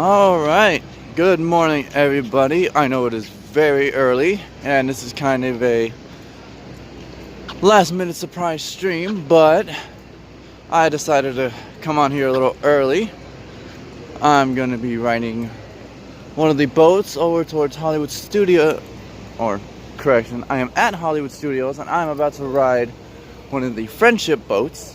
All right, good morning, everybody. I know it is very early, and this is kind of a last-minute surprise stream, but I decided to come on here a little early. I'm going to be riding one of the boats over towards Hollywood Studio, or correction, I am at Hollywood Studios, and I'm about to ride one of the friendship boats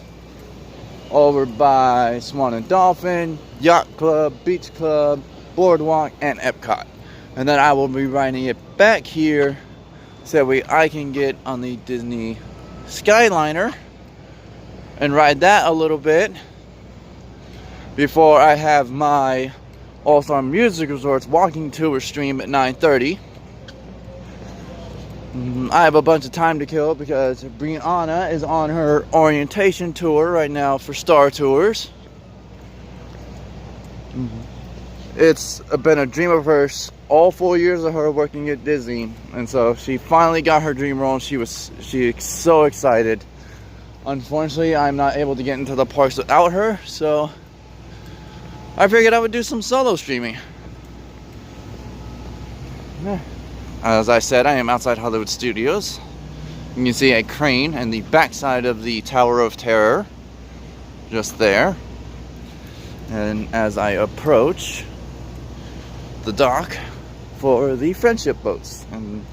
over by Swan and Dolphin, Yacht Club, Beach Club, Boardwalk, and EPCOT. And then I will be riding it back here so that I can get on the Disney Skyliner and ride that a little bit before I have my All-Star Music Resorts walking tour stream at 9:30. I have a bunch of time to kill because Brianna is on her orientation tour right now for Star Tours. It's been a dream of hers all 4 years of her working at Disney, and so she finally got her dream role, and she's so excited. Unfortunately, I'm not able to get into the parks without her, so I figured I would do some solo streaming. As I said, I am outside Hollywood Studios. You can see a crane and the backside of the Tower of Terror just there. And as I approach the dock for the friendship boats, and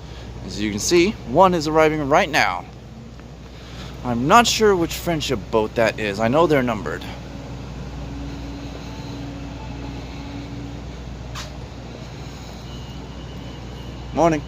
as you can see, one is arriving right now. I'm not sure which friendship boat that is. I know they're numbered. Morning.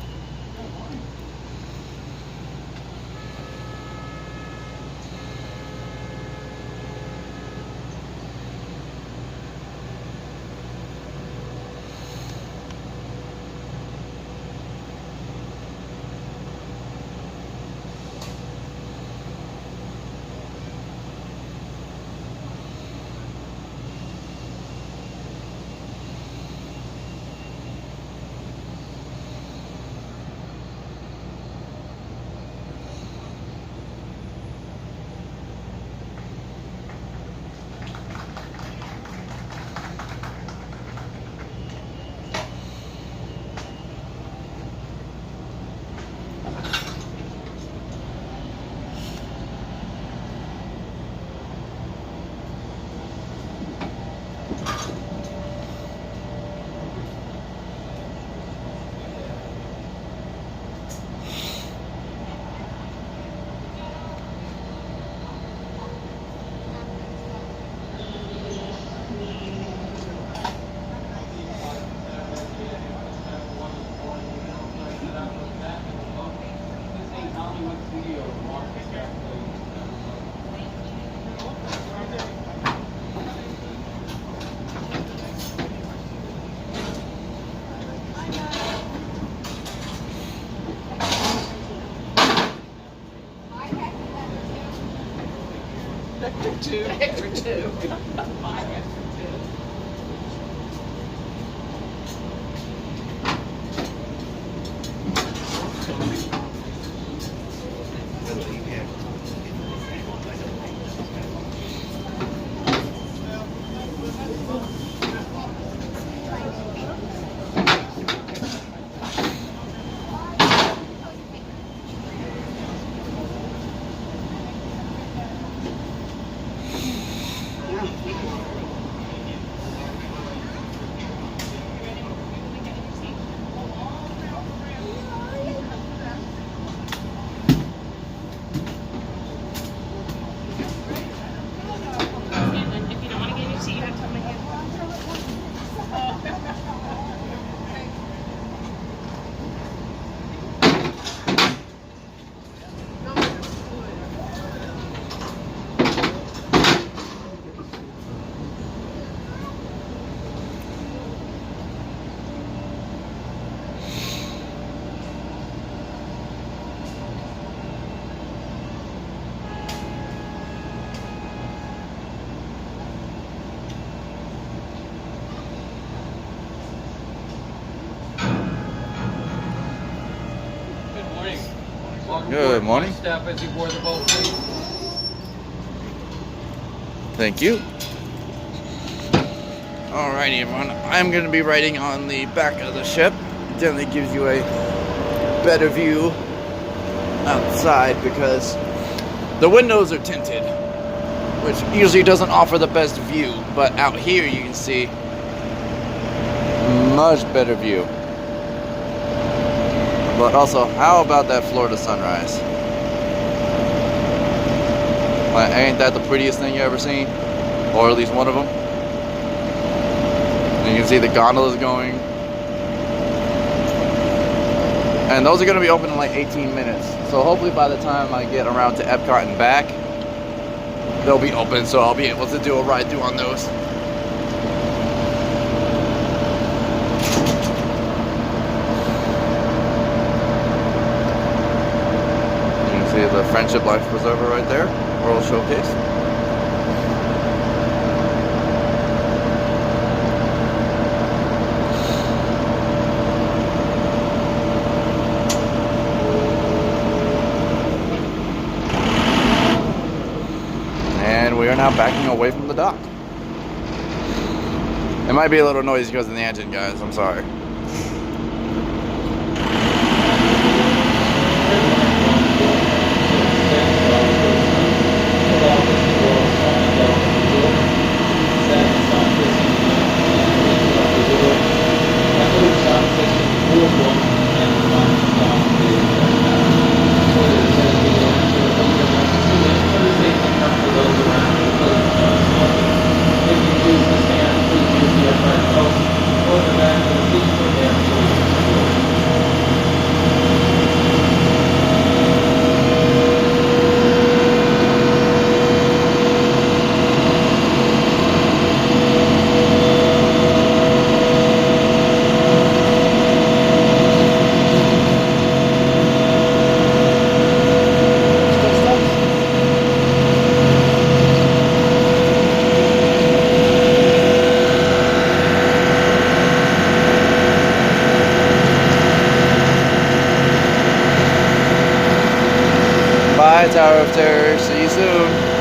Hector 2. Good morning. Step as you board the boat, please. Thank you. Alrighty, everyone. I'm going to be riding on the back of the ship. Definitely gives you a better view outside because the windows are tinted, which usually doesn't offer the best view. But out here, you can see much better view. But also, how about that Florida sunrise? Like, ain't that the prettiest thing you ever seen? Or at least one of them? And you can see the gondolas going. And those are going to be open in like 18 minutes. So hopefully by the time I get around to EPCOT and back, they'll be open. So I'll be able to do a ride through on those. You can see the Friendship Life Preserver right there. World Showcase. And we are now backing away from the dock. It might be a little noisy because of the engine, guys. I'm sorry. Bye, Tower of Terror. See you soon.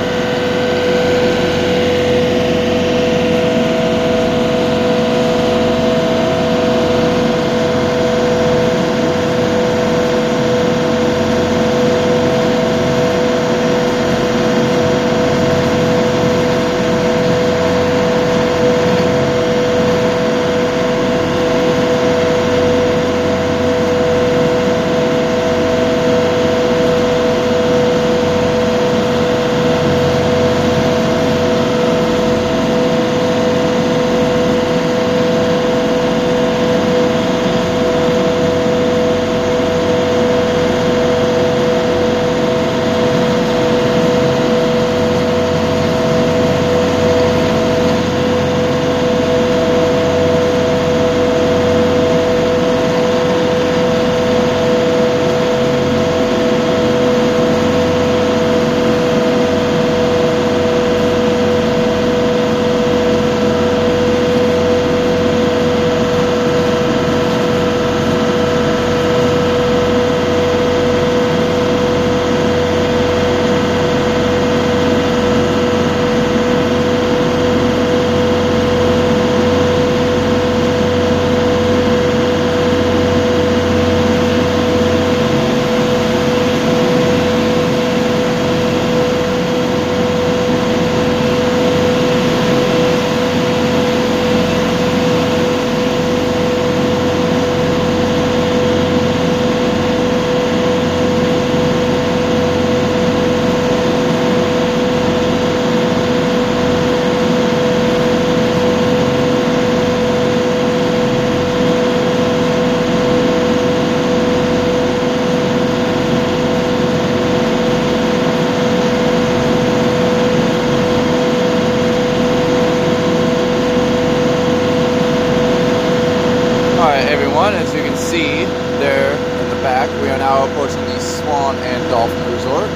As you can see there in the back, we are now approaching the Swan and Dolphin Resort.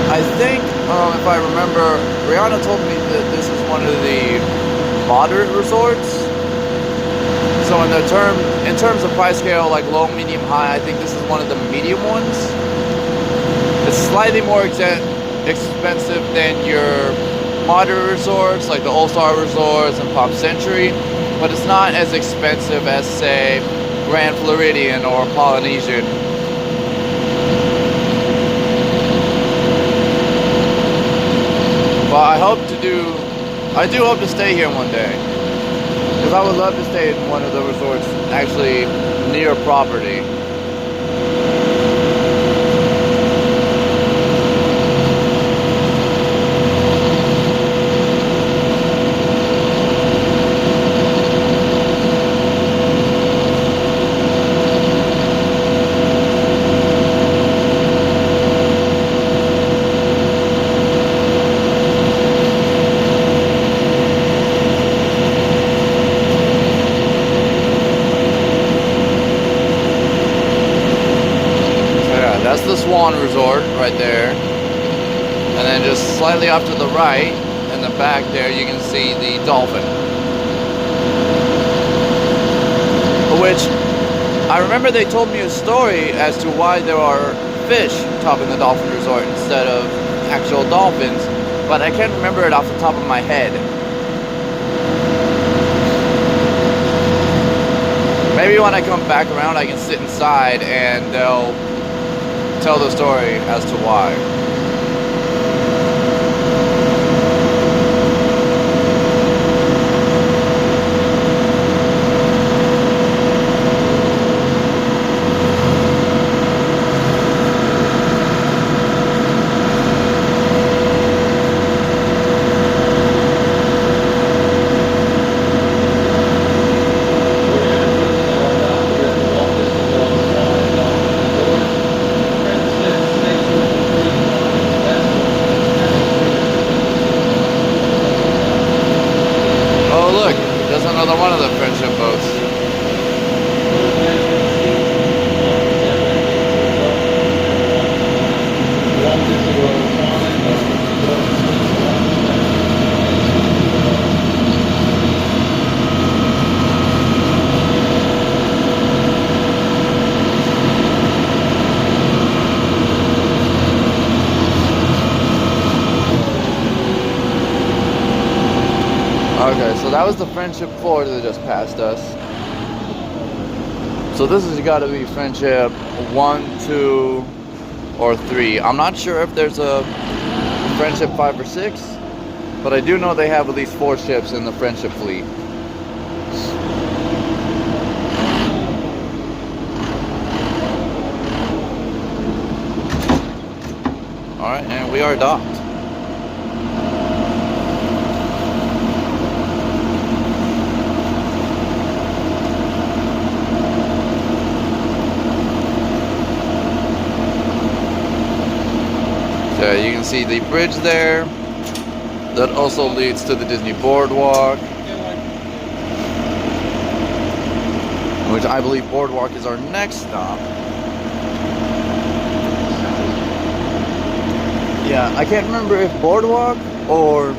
I think, if I remember, Rihanna told me that this is one of the moderate resorts. So in terms of price scale, like low, medium, high, I think this is one of the medium ones. It's slightly more expensive than your moderate resorts like the All-Star Resorts and Pop Century, but it's not as expensive as, say, Grand Floridian or Polynesian. But I do hope to stay here one day, because I would love to stay in one of the resorts actually near property. That's the Swan Resort right there. And then just slightly off to the right, in the back there, you can see the Dolphin. Which, I remember they told me a story as to why there are fish topping the Dolphin Resort instead of actual dolphins, but I can't remember it off the top of my head. Maybe when I come back around I can sit inside and they'll tell the story as to why. Another one of the friendship boats. Okay, so that was the Friendship 4 that just passed us. So this has got to be Friendship 1, 2, or 3. I'm not sure if there's a Friendship 5 or 6, but I do know they have at least 4 ships in the Friendship fleet. Alright, and we are docked. So you can see the bridge there. That also leads to the Disney Boardwalk, which I believe Boardwalk is our next stop. Yeah, I can't remember if Boardwalk or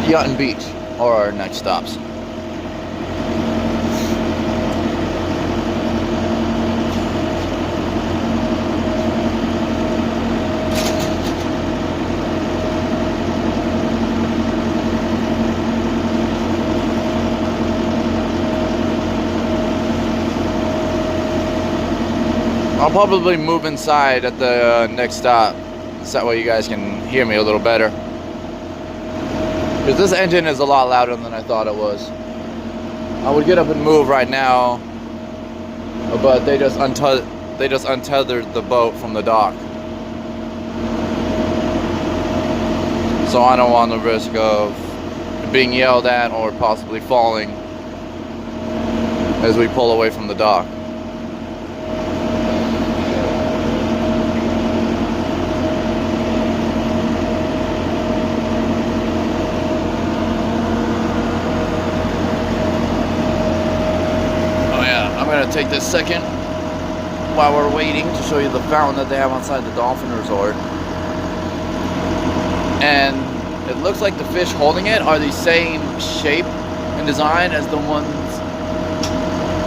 Yacht and Beach are our next stops. I'll probably move inside at the next stop, so that way you guys can hear me a little better. Because this engine is a lot louder than I thought it was. I would get up and move right now, but they just untethered the boat from the dock. So I don't want the risk of being yelled at or possibly falling as we pull away from the dock. I'm going to take this second while we're waiting to show you the fountain that they have outside the Dolphin Resort. And it looks like the fish holding it are the same shape and design as the ones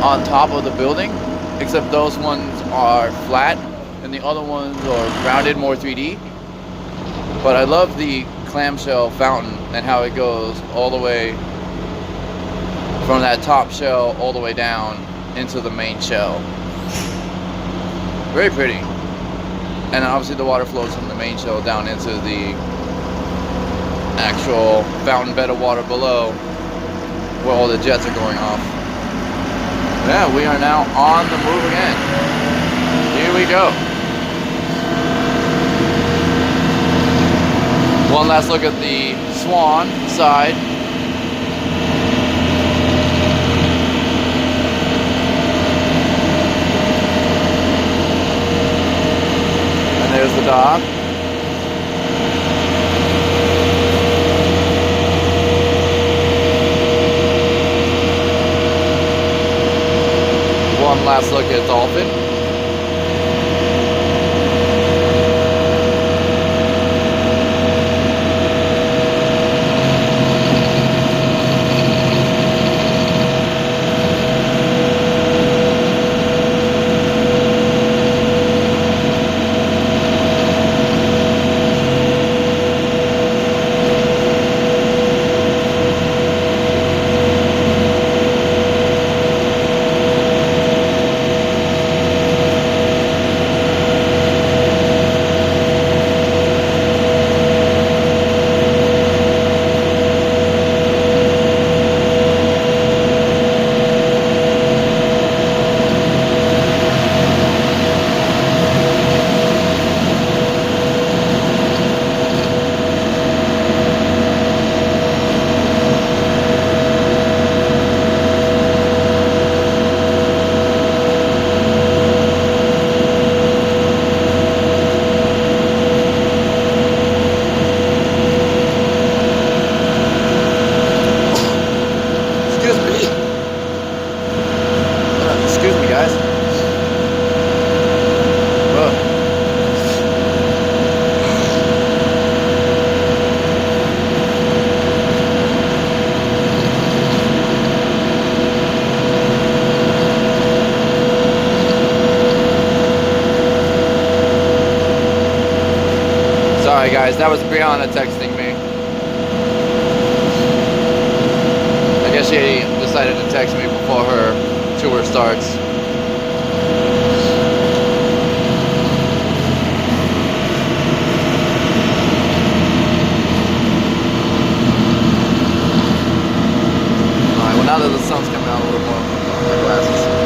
on top of the building, except those ones are flat and the other ones are rounded, more 3D. But I love the clamshell fountain and how it goes all the way from that top shell all the way down into the main shell. Very pretty. And obviously the water flows from the main shell down into the actual fountain bed of water below where all the jets are going off. Yeah, we are now on the move again. Here we go. One last look at the Swan side. And there's the dock. One last look at Dolphin. Sorry guys, that was Brianna texting me. I guess she decided to text me before her tour starts. Alright, well now that the sun's coming out a little more, I'll put on my glasses.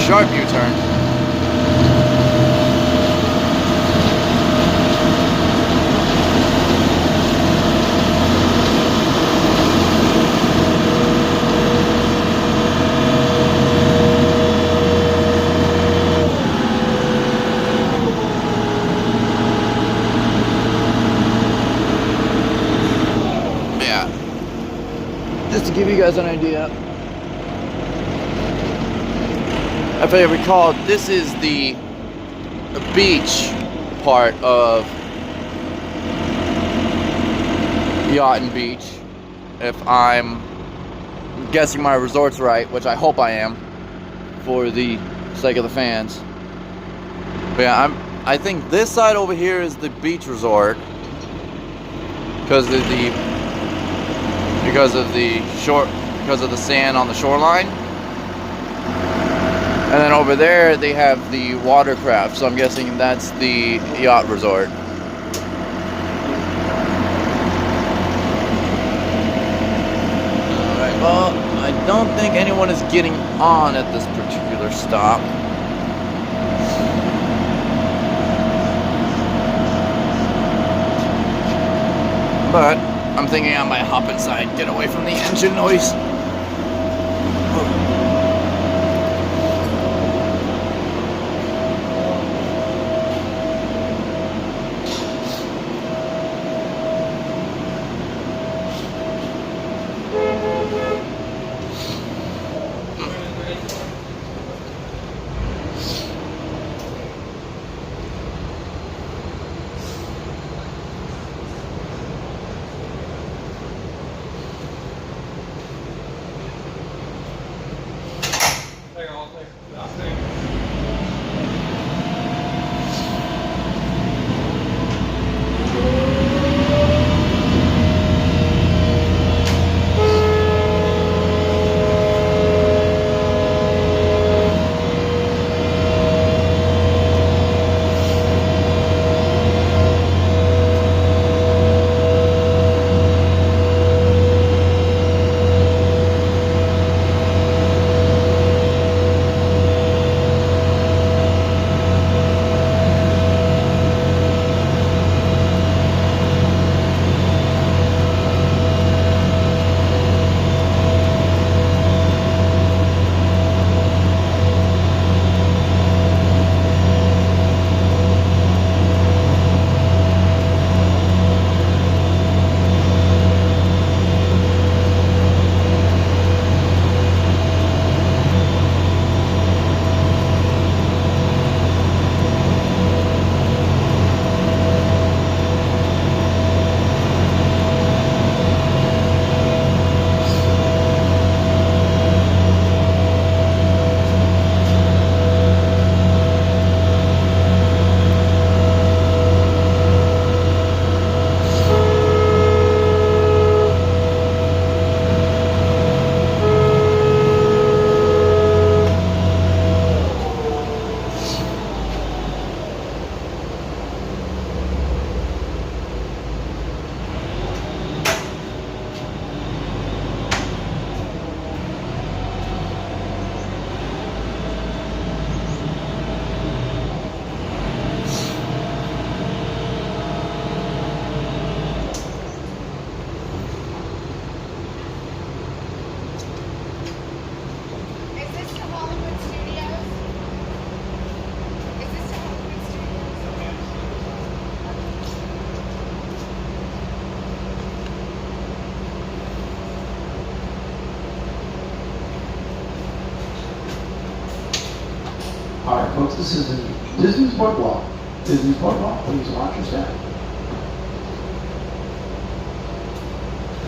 Sharp U-turn. Yeah. Just to give you guys an idea. If I recall, this is the beach part of Yacht and Beach. If I'm guessing my resorts right, which I hope I am, for the sake of the fans. But yeah, I think this side over here is the beach resort because of the sand on the shoreline. And then over there they have the watercraft, so I'm guessing that's the yacht resort. Alright, well, I don't think anyone is getting on at this particular stop. But I'm thinking I might hop inside and get away from the engine noise. All right, folks, this is Disney's Boardwalk. Disney's Boardwalk, please watch your step.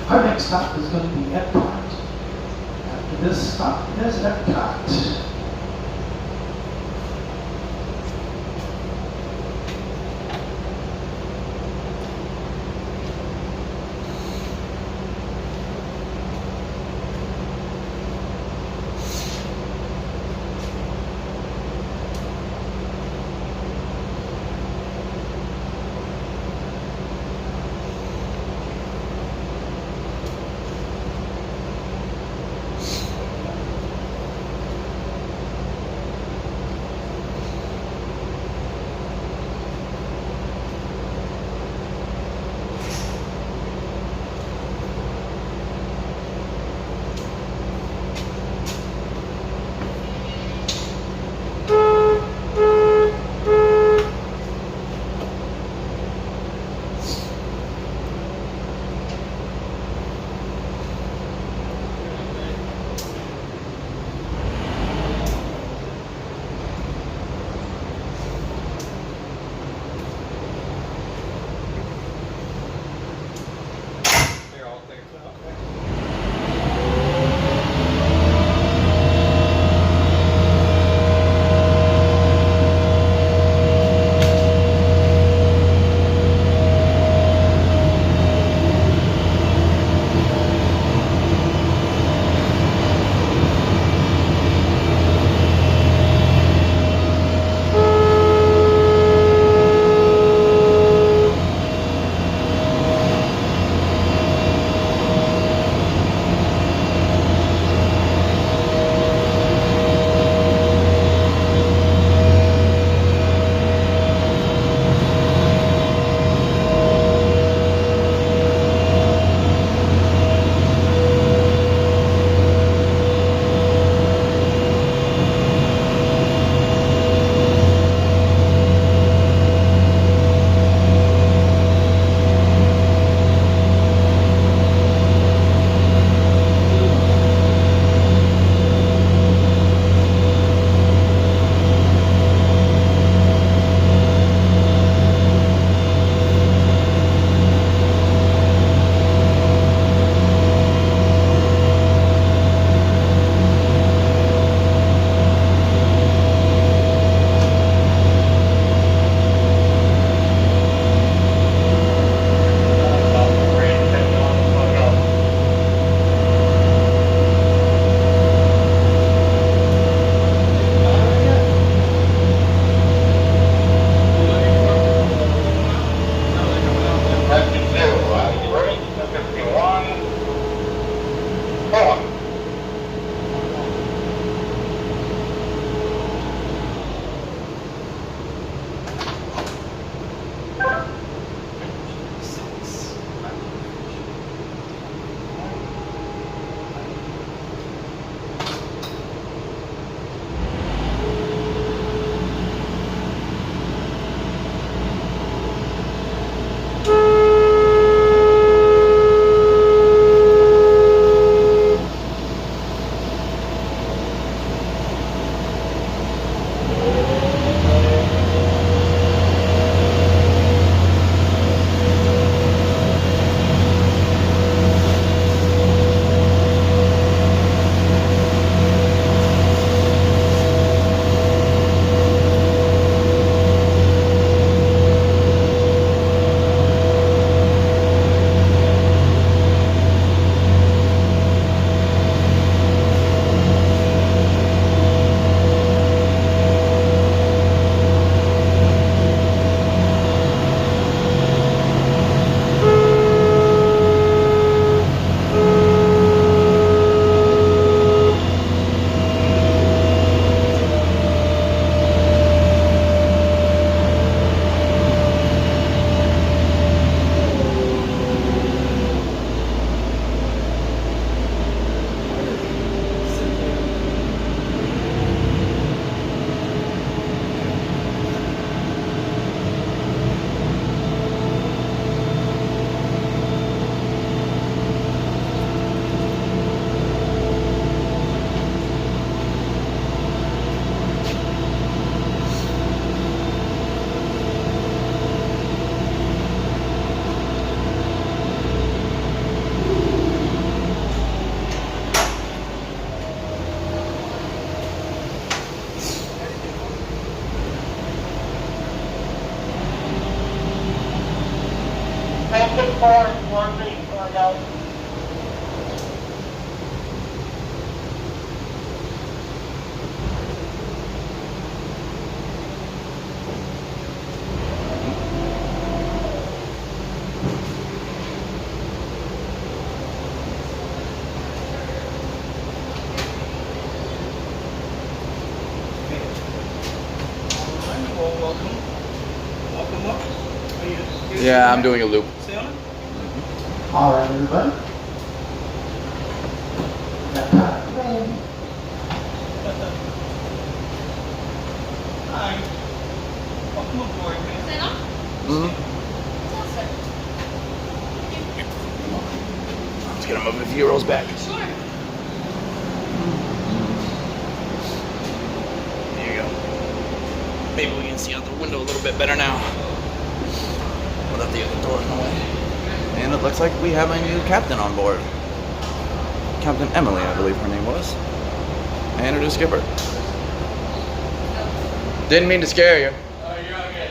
Our next stop is going to be EPCOT. After this stop is EPCOT. Welcome up. Yeah, I'm doing a loop. Stay on it. All right, everybody. Epcot ready. Hi. Welcome aboard, man. Let's get him up a few rows back. Sure. There you go. Maybe we can see out the window a little bit better now. Without the other door in the way. And it looks like we have a new captain on board. Captain Emily, I believe her name was. And her new skipper. Didn't mean to scare you. Oh, you're all good.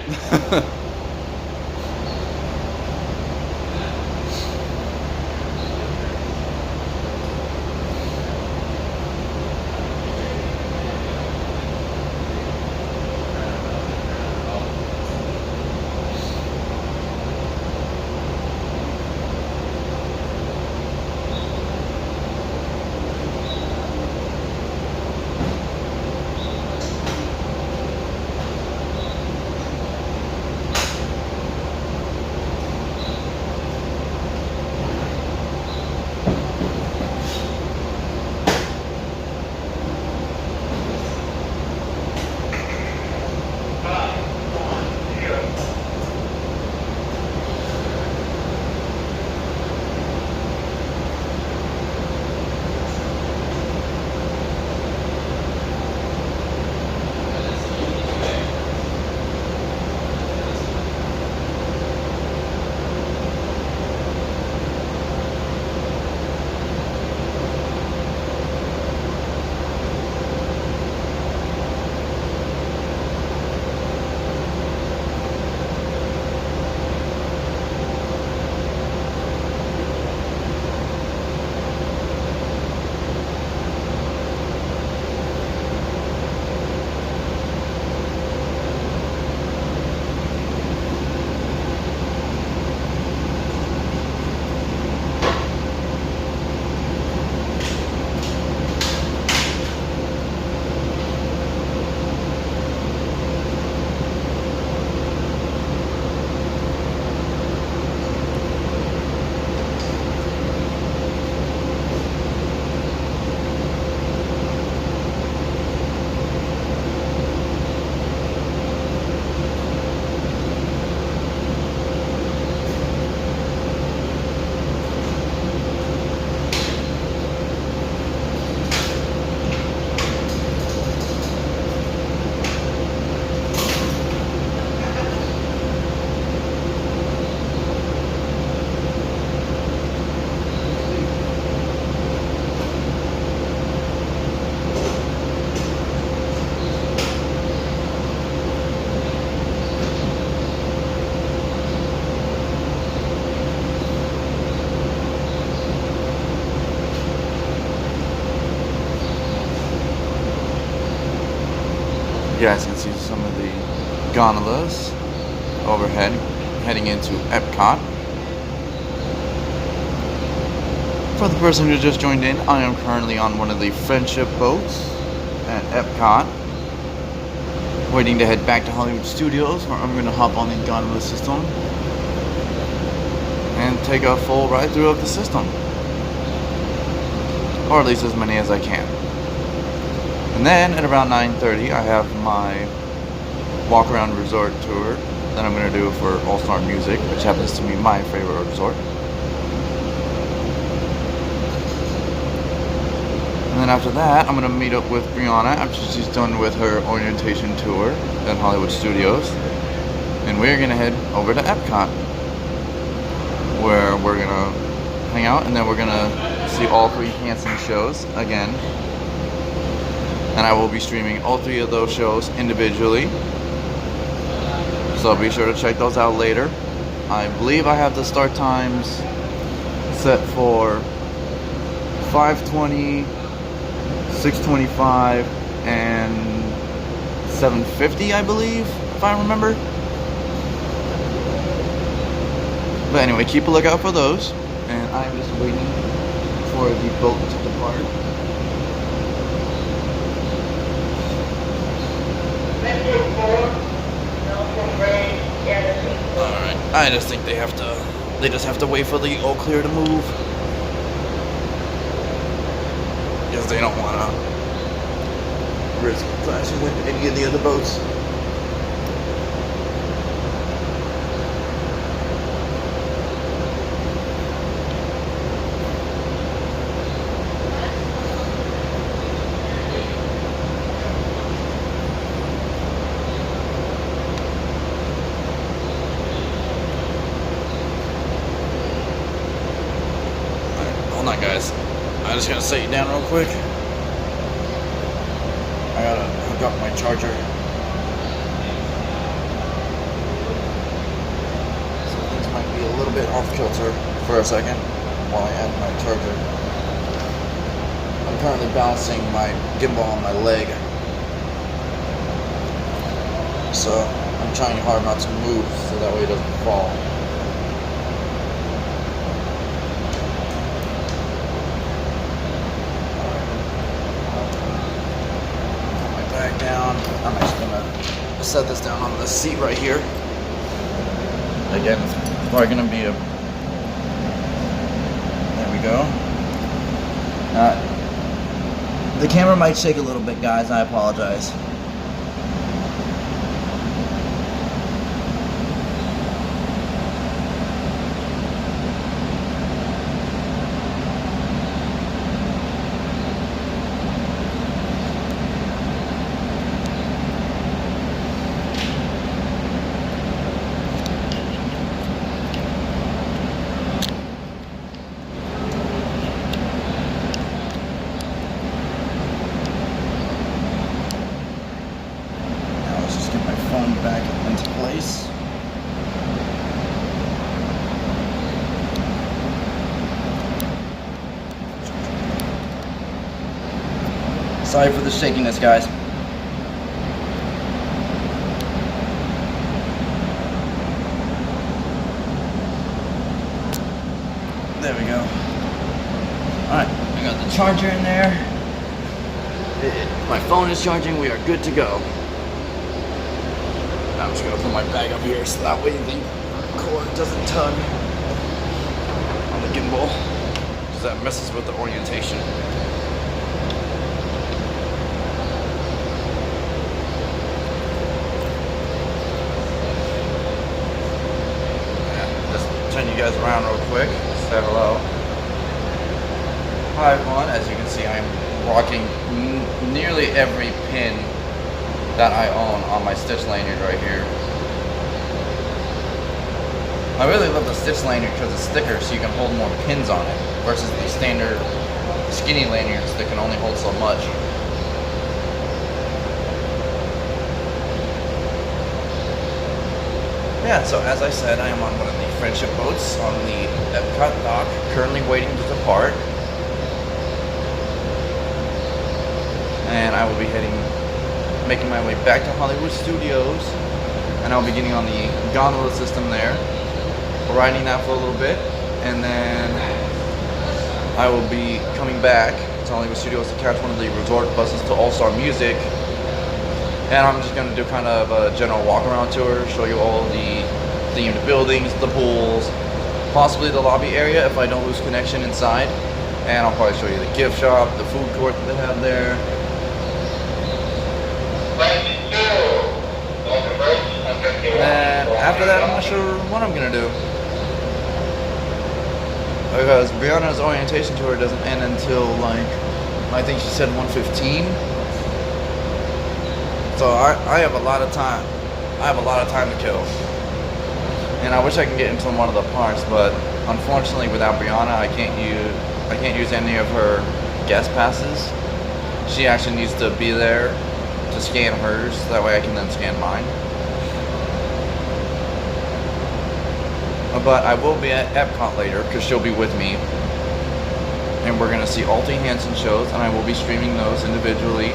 You guys can see some of the gondolas overhead heading into EPCOT. For the person who just joined in, I am currently on one of the friendship boats at EPCOT, waiting to head back to Hollywood Studios, where I'm going to hop on the Gondola System and take a full ride through of the system, or at least as many as I can. And then at around 9:30, I have my walk around resort tour that I'm going to do for All Star Music, which happens to be my favorite resort. And then after that, I'm going to meet up with Brianna after she's done with her orientation tour at Hollywood Studios. And we're going to head over to EPCOT, where we're going to hang out, and then we're going to see all three Hanson shows again. And I will be streaming all three of those shows individually, so be sure to check those out later. I believe I have the start times set for 5:20, 6:25, and 7:50, I believe, if I remember. But anyway, keep a lookout for those. And I'm just waiting for the boat to depart. Alright, I just think they just have to wait for the all clear to move. Because they don't want to risk crashing with any of the other boats. Hold on, guys. I just gotta set you down real quick. I gotta hook up my charger. So things might be a little bit off kilter for a second while I add my charger. I'm currently balancing my gimbal on my leg. So I'm trying hard not to move so that way it doesn't fall. Down. I'm actually gonna set this down on the seat right here. Again, it's probably gonna be a. There we go. The camera might shake a little bit, guys. I apologize. Back into place. Sorry for the shakiness, guys. There we go. Alright, I got the charger in there. My phone is charging. We are good to go. I'm just gonna put my bag up here so that way the cord doesn't tug on the gimbal, because that messes with the orientation. Yeah, just turn you guys around real quick. Say hello. Hi everyone. As you can see, I'm rocking nearly every pin that I own on my stitch lanyard right here. I really love the stitch lanyard because it's thicker, so you can hold more pins on it versus the standard skinny lanyards that can only hold so much. Yeah, so as I said, I am on one of the friendship boats on the EPCOT dock, currently waiting to depart. And I will be making my way back to Hollywood Studios, and I'll be getting on the Gondola System there, riding that for a little bit, and then I will be coming back to Hollywood Studios to catch one of the resort buses to All-Star Music, and I'm just going to do kind of a general walk-around tour, show you all the themed buildings, the pools, possibly the lobby area if I don't lose connection inside, and I'll probably show you the gift shop, the food court that they have there. And after that, I'm not sure what I'm gonna do, because Brianna's orientation tour doesn't end until, like, I think she said 1:15. So I have a lot of time. I have a lot of time to kill, and I wish I could get into one of the parks, but unfortunately, without Brianna, I can't use any of her guest passes. She actually needs to be there to scan hers. That way, I can then scan mine. But I will be at EPCOT later because she'll be with me. And we're going to see Alti Hansen shows, and I will be streaming those individually.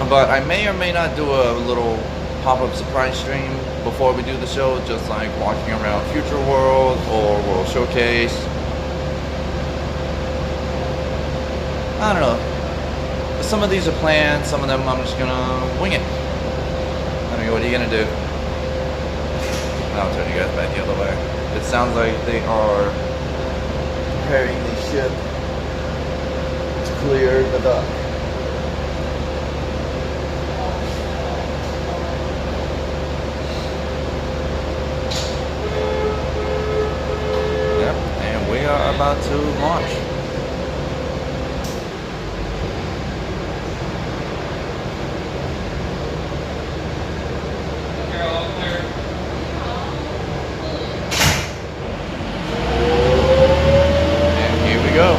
But I may or may not do a little pop-up surprise stream before we do the show, just like walking around Future World or World Showcase. I don't know. Some of these are planned, some of them I'm just gonna wing it. I mean, what are you gonna do? I'll turn you guys back the other way. It sounds like they are preparing the ship to clear the dock. Yep, and we are about to launch. Go.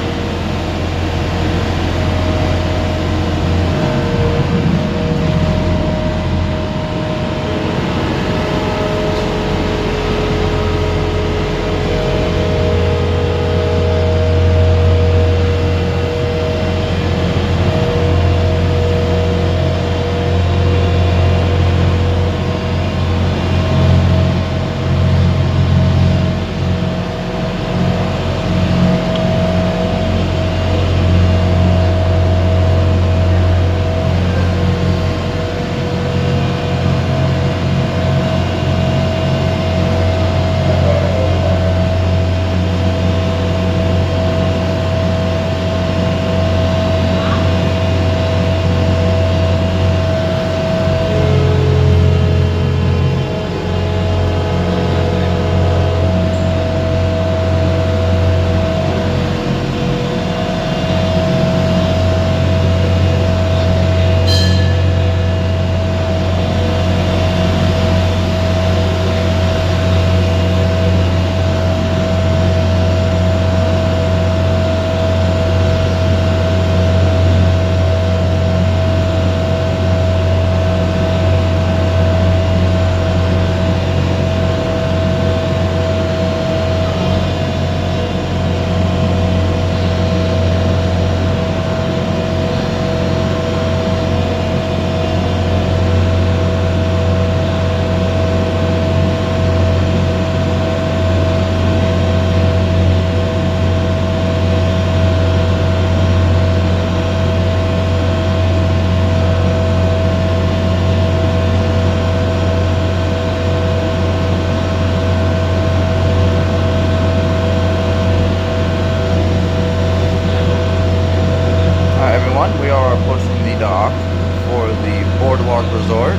Resort,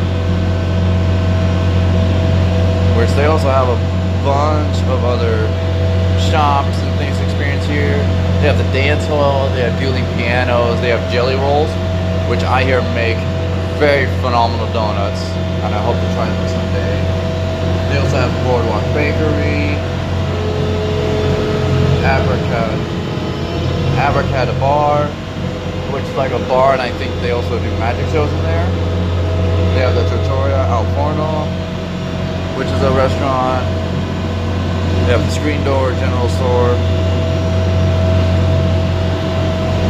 which they also have a bunch of other shops and things to experience here. They have the dance hall, they have dueling pianos, they have jelly rolls, which I hear make very phenomenal donuts, and I hope to try them someday. They also have Boardwalk Bakery, Abracadabra Bar, which is like a bar, and I think they also do magic shows in there. They have the Trattoria Al Forno, which is a restaurant. They have the Screen Door General Store.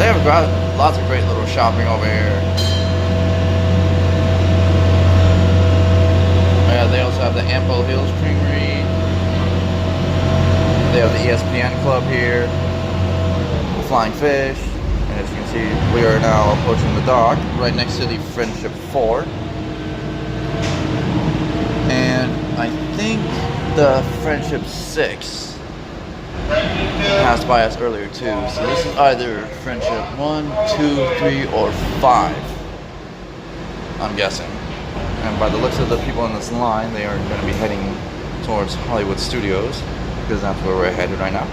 They have lots of great little shopping over here. Yeah, they also have the Ample Hills Creamery. They have the ESPN Club here, the Flying Fish, and as you can see, we are now approaching the dock right next to the Friendship Fort. And I think the Friendship 6 passed by us earlier too. So this is either Friendship 1, 2, 3, or 5, I'm guessing. And by the looks of the people in this line, they are going to be heading towards Hollywood Studios, because that's where we're headed right now.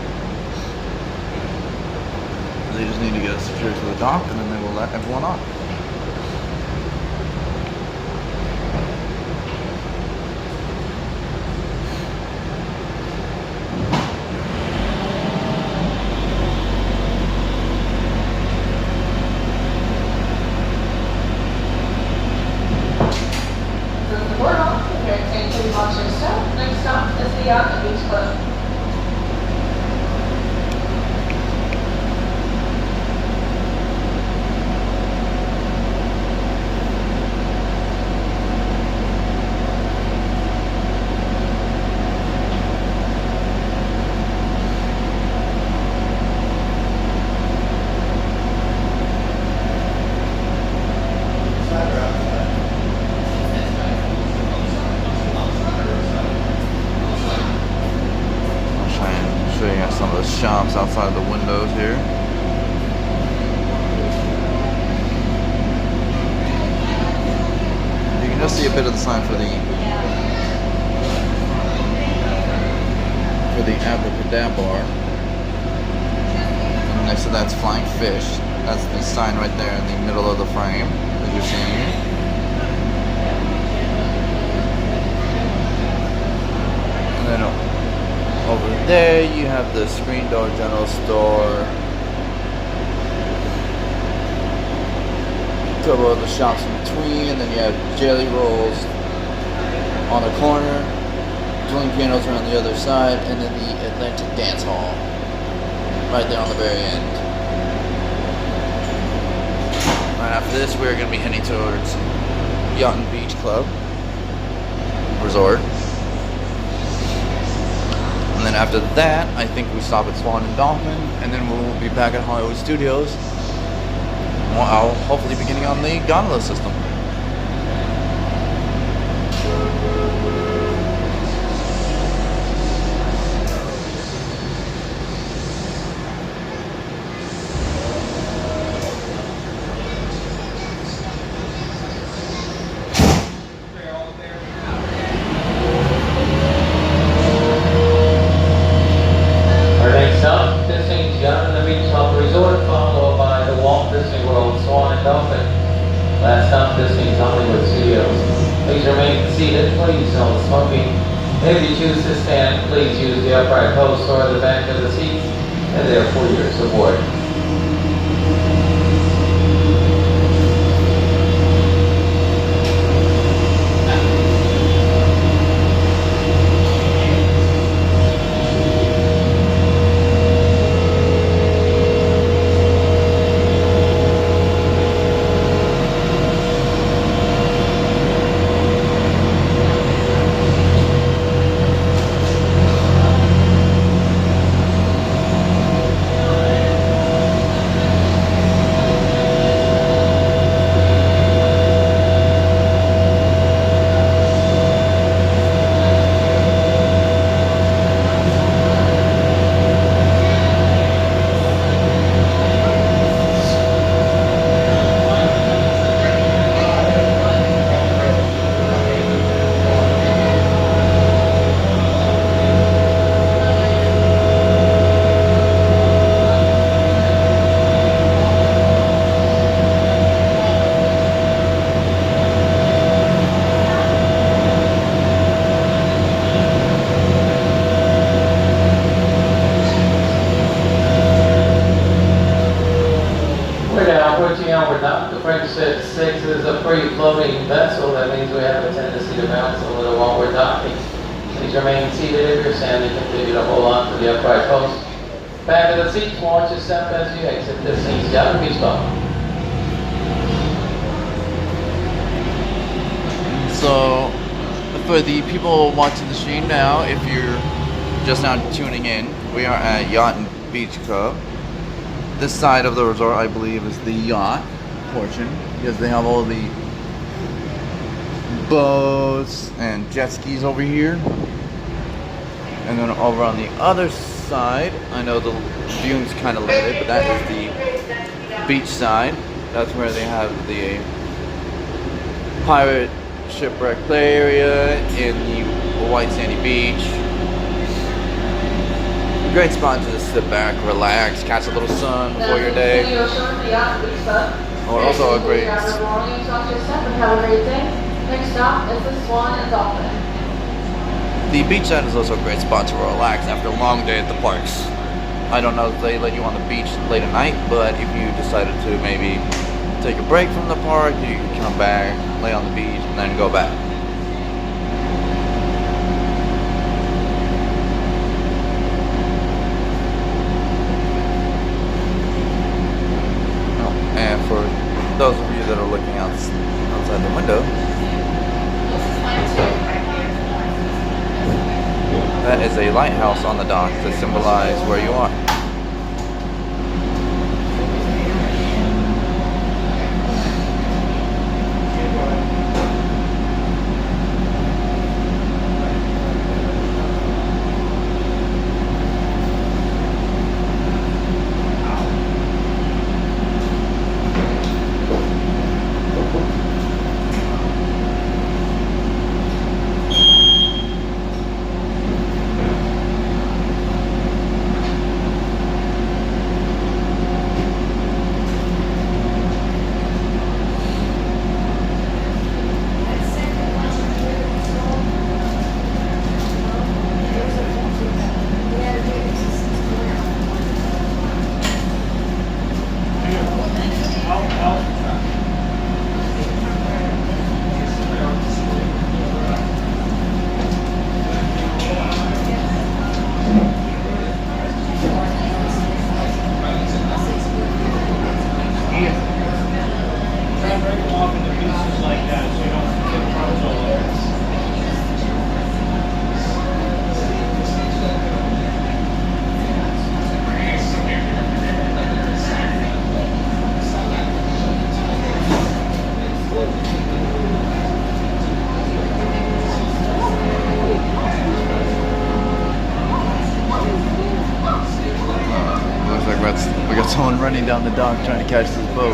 They just need to get us secured to the dock, and then they will let everyone on. sign for the abracadabra. And next to that's Flying Fish. That's the sign right there in the middle of the frame that you're seeing. And then over there you have the Screen Door General Store. A couple of the shops in between, and then you have Jelly Rolls on the corner. Dueling Pianos are on the other side, and then the Atlantic Dance Hall right there on the very end. Right after this, we're going to be heading towards Yacht and Beach Club Resort. And then after that, I think we stop at Swan and Dolphin, and then we'll be back at Hollywood Studios. I'll hopefully be getting on the Gondola System. Last stop, Disney's Hollywood Studios. Please remain seated. Please don't smoking. If you choose to stand, please use the upright post or the back of the seat, and there for your support. The French 6 is a free-floating vessel. That means we have a tendency to bounce a little while we're docking. Please remain seated. If you're standing, continue to hold on to the upright post. Back of the seats, watch your step as you exit this seat's Yacht and Beach Club. So, for the people watching the stream now, if you're just now tuning in, we are at Yacht and Beach Club. This side of the resort, I believe, is the yacht portion, because they have all the boats and jet skis over here. And then over on the other side, I know the viewing's kind of limited, but that is the beach side. That's where they have the pirate shipwreck play area in the white sandy beach. Great spot to just sit back, relax, catch a little sun before your day. Or also a great. Have a great day. Next stop is the Swan and Dolphin. The beach side is also a great spot to relax after a long day at the parks. I don't know if they let you on the beach late at night, but if you decided to maybe take a break from the park, you can come back, lay on the beach, and then go back. And for those of you that are looking outside the window, that is a lighthouse on the dock to symbolize where you are. running down the dock trying to catch this boat.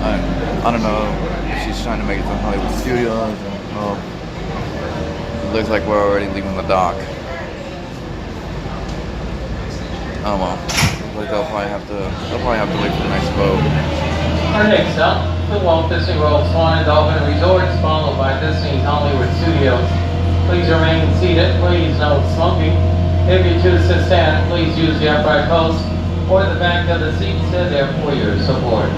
I don't know if she's trying to make it to Hollywood Studios. Well, it looks like we're already leaving the dock. Oh well. Like they'll probably have to wait for the next boat. Our next up, the Walt Disney World Swan and Dolphin Resorts, followed by Disney's Hollywood Studios. Please remain seated. Please no smoking. If you choose to stand, please use the upright post or the back of the seat. Sit there for your support.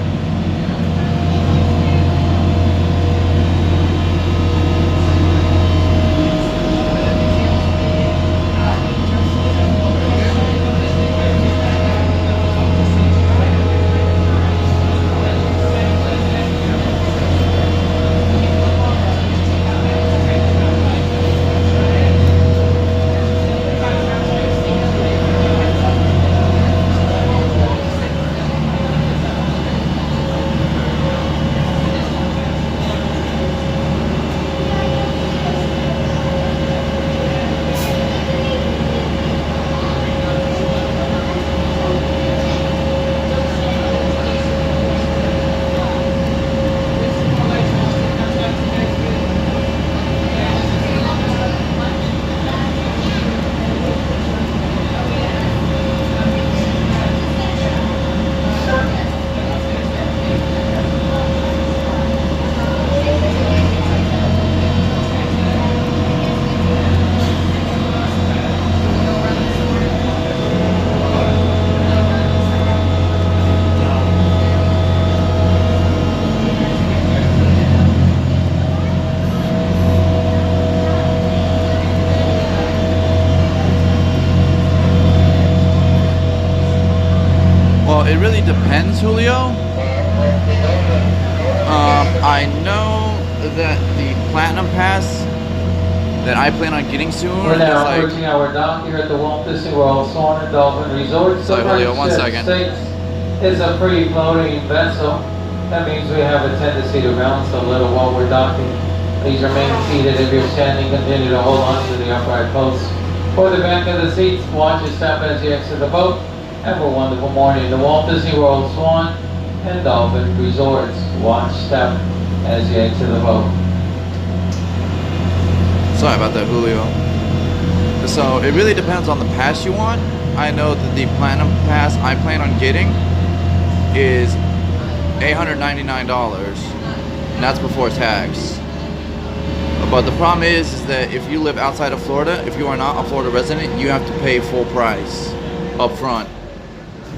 It really depends, Julio. I know that the Platinum Pass that I plan on getting soon We're now is like... approaching our dock here at the Walt Disney World Swan and Dolphin Resort. Sorry, Julio, 1 second. It's a free floating vessel. That means we have a tendency to bounce a little while we're docking. Please remain seated. If you're standing, continue to hold on to the upright posts or the back of the seats. Watch your step as you exit the boat. Have a wonderful morning. The Walt Disney World Swan and Dolphin Resorts. Watch step as you exit the boat. Sorry about that, Julio. So it really depends on the pass you want. I know that the Platinum Pass I plan on getting is $899, and that's before tax. But the problem is that if you live outside of Florida, if you are not a Florida resident, you have to pay full price up front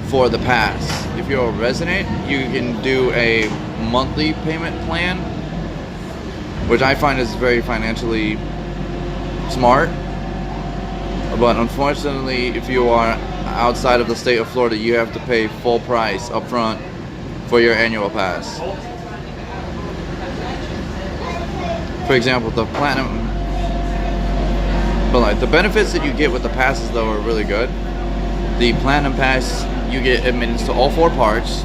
for the pass. If you're a resident, you can do a monthly payment plan, which I find is very financially smart. But unfortunately, if you are outside of the state of Florida, you have to pay full price up front for your annual pass. For example, the Platinum, but like the benefits that you get with the passes though are really good. The Platinum Pass, you get admittance to all 4 parks,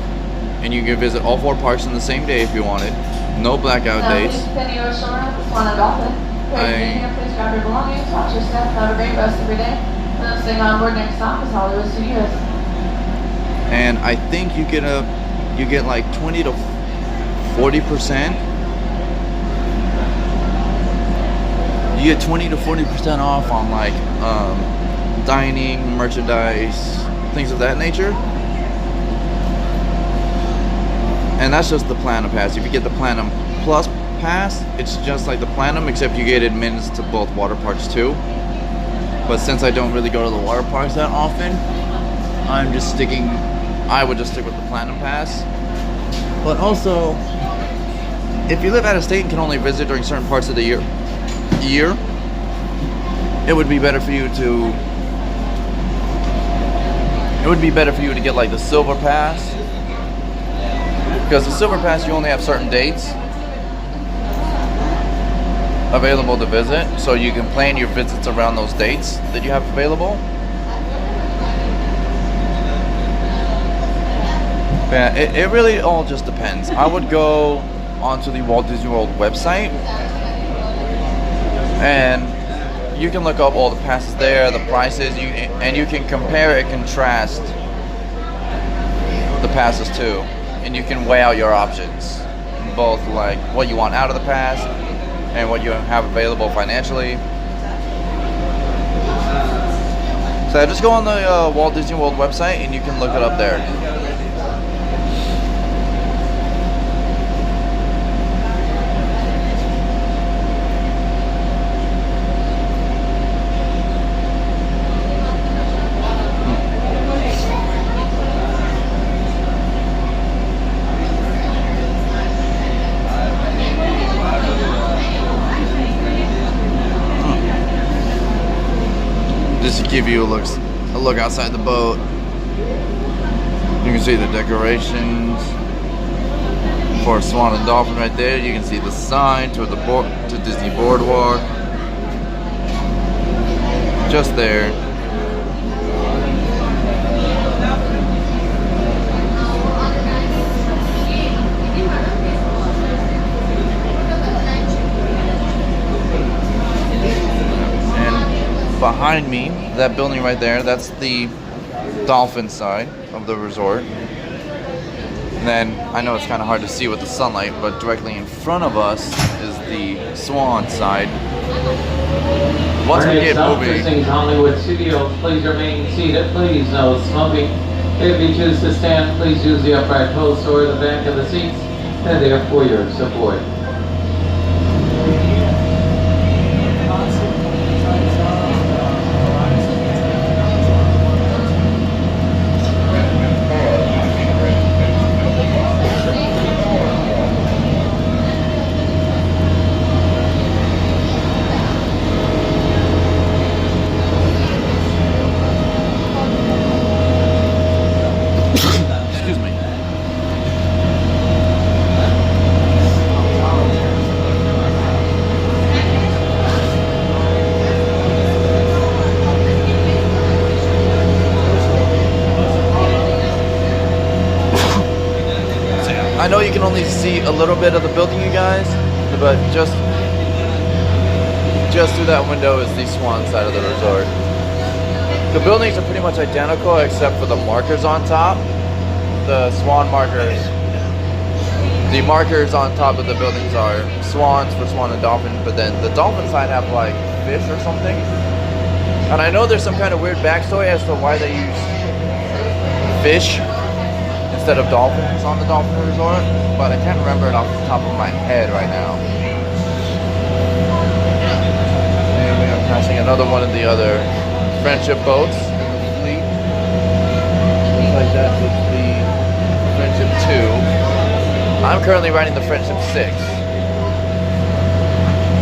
and you can visit all 4 parks on the same day if you wanted. No blackout dates. Please continue ashore at the Swan and Dolphin. Please grab your belongings, watch your step, have a great rest of your day. And then staying on board next stop is Hollywood Studios. And I think you get like 20 to 40%. You get 20 to 40% off on like dining, merchandise, things of that nature. And that's just the Platinum Pass. If you get the Platinum Plus Pass, it's just like the Platinum, except you get admittance to both water parks too. But since I don't really go to the water parks that often, I would just stick with the Platinum Pass. But also, if you live out of state and can only visit during certain parts of the year, it would be better for you to get like the Silver Pass, because the Silver Pass you only have certain dates available to visit, so you can plan your visits around those dates that you have available. Yeah, it really all just depends. I would go onto the Walt Disney World website, and you can look up all the passes there, the prices, and you can compare and contrast passes too, and you can weigh out your options, both like what you want out of the pass and what you have available financially. So yeah, just go on the Walt Disney World website and you can look it up there. Just to give you a look outside the boat. You can see the decorations for Swan and Dolphin right there. You can see the sign to Disney Boardwalk. Just there. Behind me, that building right there, that's the Dolphin side of the resort. And then, I know it's kind of hard to see with the sunlight, but directly in front of us is the Swan side. Once we get moving, Hollywood Studios, please remain seated, please, no smoking. If you choose to stand, please use the upright post or the back of the seats. They're there for your support. I know you can only see a little bit of the building, you guys, but just through that window is the Swan side of the resort. The buildings are pretty much identical except for the markers on top. The Swan markers. The markers on top of the buildings are swans for Swan and Dolphin, but then the Dolphin side have like fish or something. And I know there's some kind of weird backstory as to why they use fish instead of dolphins on the Dolphin Resort, but I can't remember it off the top of my head right now. And we are passing another one of the other friendship boats in the fleet. Looks like that is the Friendship 2. I'm currently riding the Friendship 6.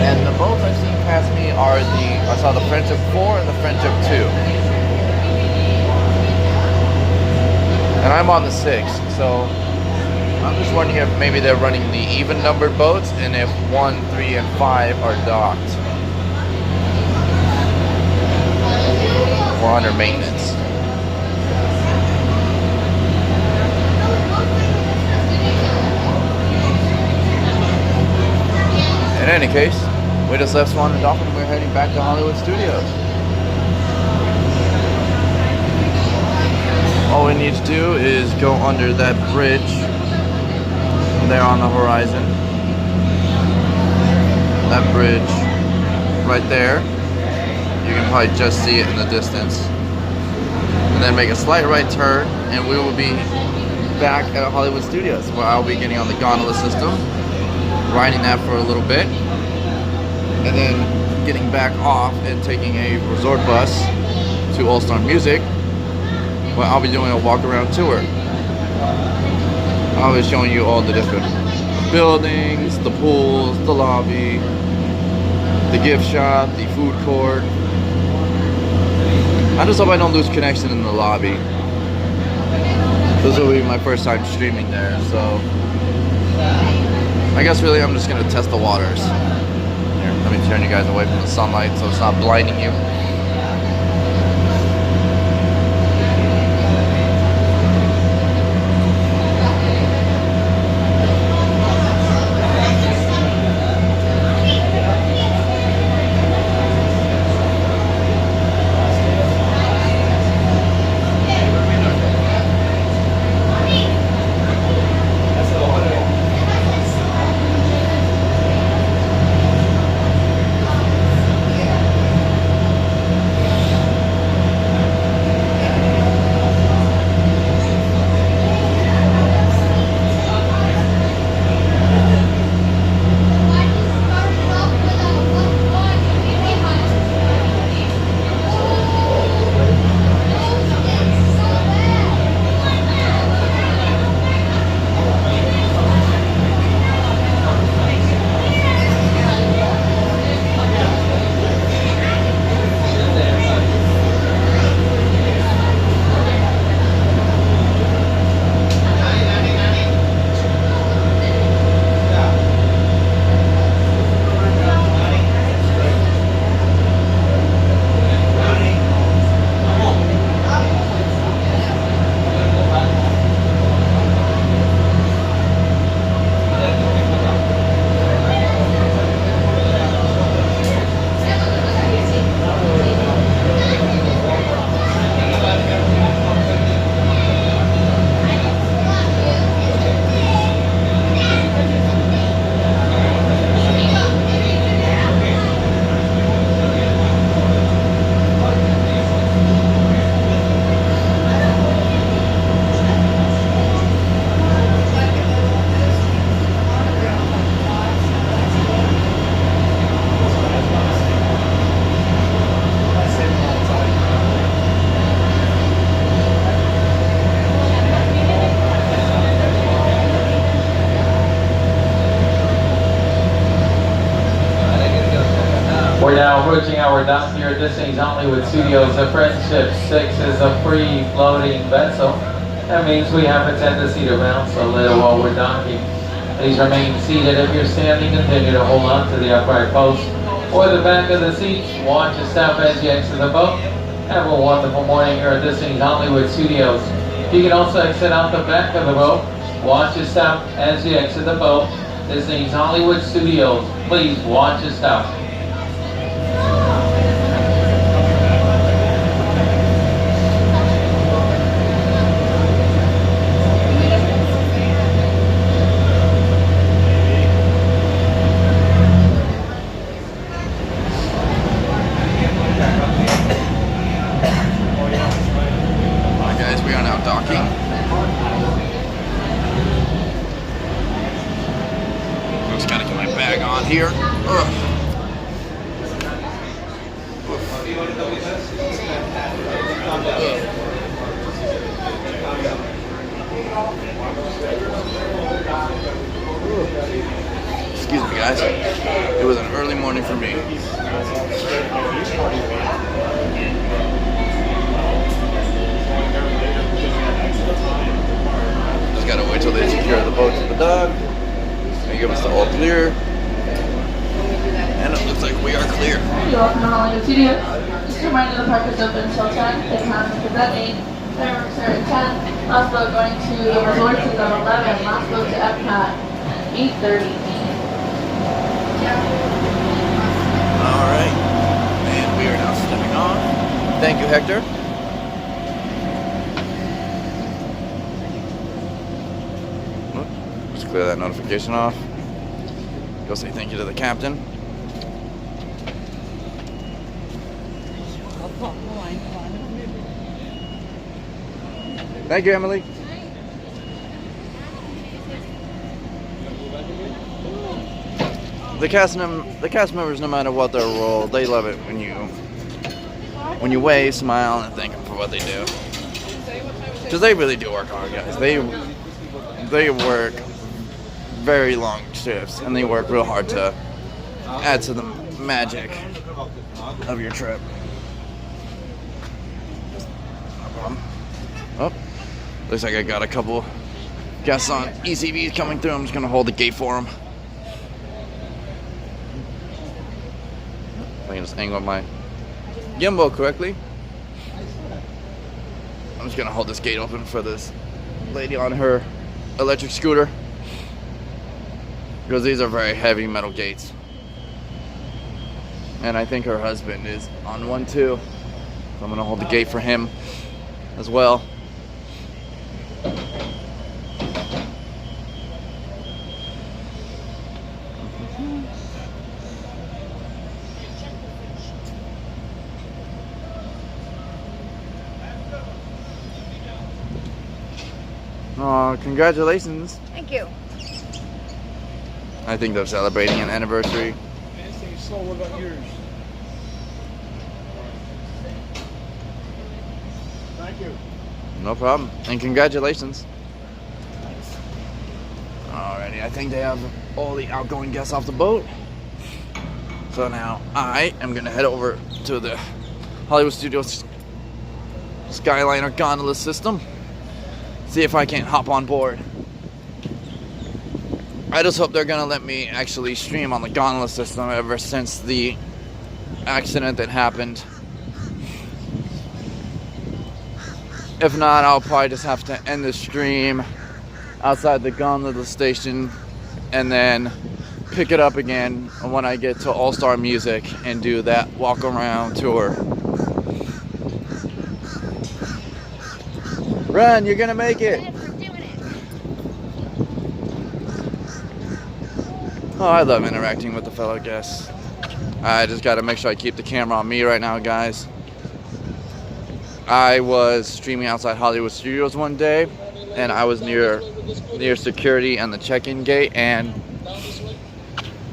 And the boats I've seen pass me are I saw the Friendship 4 and the Friendship 2. And I'm on the 6, so I'm just wondering if maybe they're running the even numbered boats and if 1, 3, and 5 are docked or under maintenance. In any case, we just left Swan and Dolphin and we're heading back to Hollywood Studios. All we need to do is go under that bridge there on the horizon. That bridge right there. You can probably just see it in the distance. And then make a slight right turn and we will be back at Hollywood Studios where I'll be getting on the Gondola System, riding that for a little bit, and then getting back off and taking a resort bus to All Star Music. Well, I'll be doing a walk-around tour. I'll be showing you all the different buildings, the pools, the lobby, the gift shop, the food court. I just hope I don't lose connection in the lobby. This will be my first time streaming there, so I guess really I'm just gonna test the waters. Here, let me turn you guys away from the sunlight so it's not blinding you. approaching our dock here at Disney's Hollywood Studios. The Friendship 6 is a free floating vessel. That means we have a 10-seater mount, so little while we're docking. Please remain seated. If you're standing, continue to hold on to the upright post or the back of the seats. Watch your step as you exit the boat. Have a wonderful morning here at Disney's Hollywood Studios. You can also exit out the back of the boat. Watch your step as you exit the boat. Disney's Hollywood Studios. Please watch your step. Here. Excuse me, guys. It was an early morning for me. Just gotta wait till they secure the boat to the dock. They give us the all clear. And it looks like we are clear. Welcome to Hollywood Studios. Just a reminder, the park is open until 10. The time is at 8. Fireworks are at 10. Last boat going to the resort is at 11. Last boat to EPCOT, 8:30. Alright. And we are now stepping on. Thank you, Hector. Let's clear that notification off. Go say thank you to the captain. Thank you, Emily. The cast members, no matter what their role, they love it when you wave, smile, and thank them for what they do. Because they really do work hard, guys. They work very long shifts, and they work real hard to add to the magic of your trip. No problem. Oh, looks like I got a couple guests on ECVs coming through. I'm just gonna hold the gate for them. I can just angle my gimbal correctly. I'm just gonna hold this gate open for this lady on her electric scooter, because these are very heavy metal gates. And I think her husband is on one too. So I'm gonna hold the gate for him as well. Oh, congratulations. Thank you. I think they're celebrating an anniversary. So what about yours? Thank you. No problem. And congratulations. Alrighty, I think they have all the outgoing guests off the boat. So now I am gonna head over to the Hollywood Studios Skyliner Gondola System. See if I can't hop on board. I just hope they're gonna let me actually stream on the Gondola System ever since the accident that happened. If not, I'll probably just have to end the stream outside the Gondola station and then pick it up again when I get to All Star Music and do that walk around tour. Run, you're gonna make it. Yes, we're doing it. Oh, I love interacting with the fellow guests. I just gotta make sure I keep the camera on me right now, guys. I was streaming outside Hollywood Studios one day, and I was near security and the check-in gate, and